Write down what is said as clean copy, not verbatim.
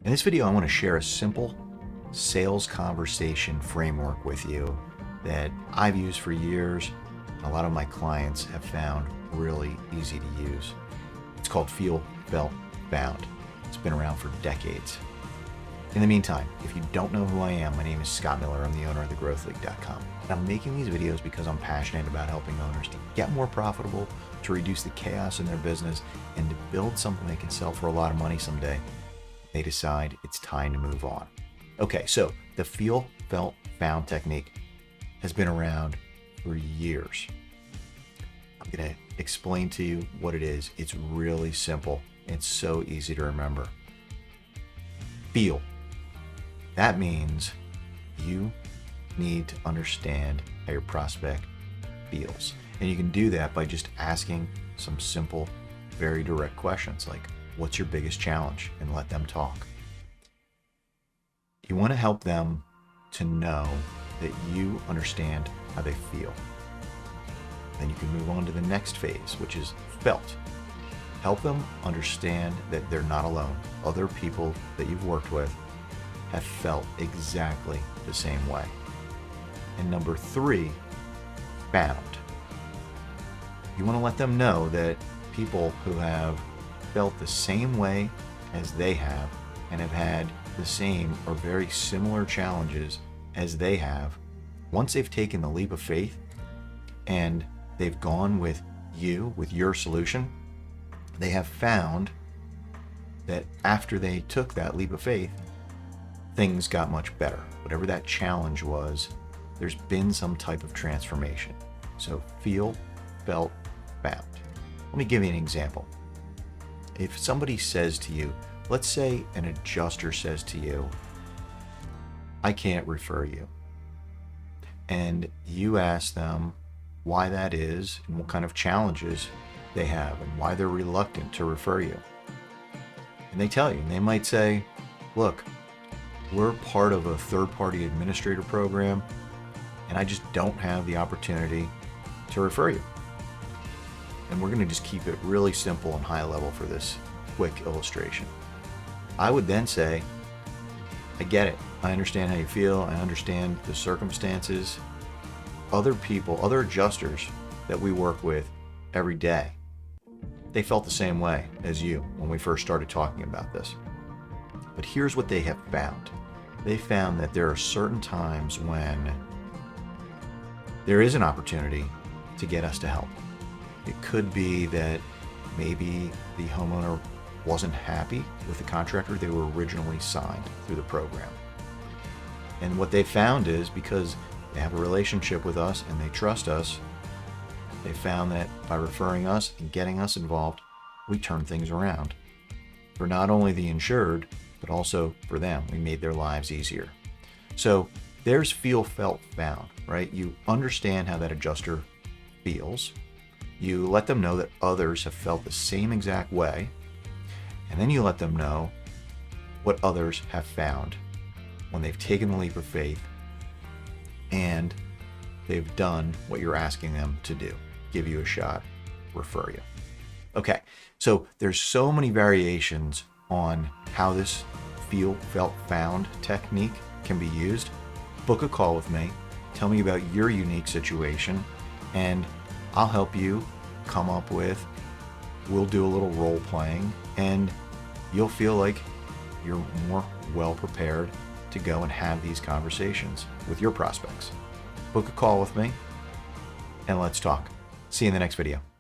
In this video, I want to share a simple sales conversation framework with you that I've used for years and a lot of my clients have found really easy to use. It's called Feel, Felt, Found. It's been around for decades. In the meantime, if you don't know who I am, my name is Scott Miller. I'm the owner of thegrowthleague.com. And I'm making these videos because I'm passionate about helping owners to get more profitable, to reduce the chaos in their business, and to build something they can sell for a lot of money someday. They decide it's time to move on. Okay, so the Feel, Felt, Found technique has been around for years. I'm going to explain to you what it is. It's really simple. It's so easy to remember. Feel. That means you need to understand how your prospect feels. And you can do that by just asking some simple, very direct questions like, what's your biggest challenge? And let them talk. You want to help them to know that you understand how they feel. Then you can move on to the next phase, which is felt. Help them understand that they're not alone. Other people that you've worked with have felt exactly the same way. And number 3, found. You want to let them know that people who have felt the same way as they have and have had the same or very similar challenges as they have, once they've taken the leap of faith and they've gone with you, with your solution, they have found that after they took that leap of faith, things got much better. Whatever that challenge was, there's been some type of transformation. So feel, felt, found. Let me give you an example. If somebody says to you, let's say an adjuster says to you, I can't refer you. And you ask them why that is and what kind of challenges they have and why they're reluctant to refer you. And they tell you, and they might say, look, we're part of a third-party administrator program and I just don't have the opportunity to refer you. And we're going to just keep it really simple and high level for this quick illustration. I would then say, I get it. I understand how you feel. I understand the circumstances. Other people, other adjusters that we work with every day, they felt the same way as you when we first started talking about this. But here's what they have found. They found that there are certain times when there is an opportunity to get us to help. It could be that maybe the homeowner wasn't happy with the contractor they were originally signed through the program. And what they found is because they have a relationship with us and they trust us, they found that by referring us and getting us involved, we turn things around for not only the insured, but also for them. We made their lives easier. So there's feel, felt, found, right? You understand how that adjuster feels. You let them know that others have felt the same exact way. And then you let them know what others have found when they've taken the leap of faith and they've done what you're asking them to do. Give you a shot, refer you. Okay, so there's so many variations on how this feel, felt, found technique can be used. Book a call with me. Tell me about your unique situation and I'll help you come up with, we'll do a little role playing and you'll feel like you're more well prepared to go and have these conversations with your prospects. Book a call with me and let's talk. See you in the next video.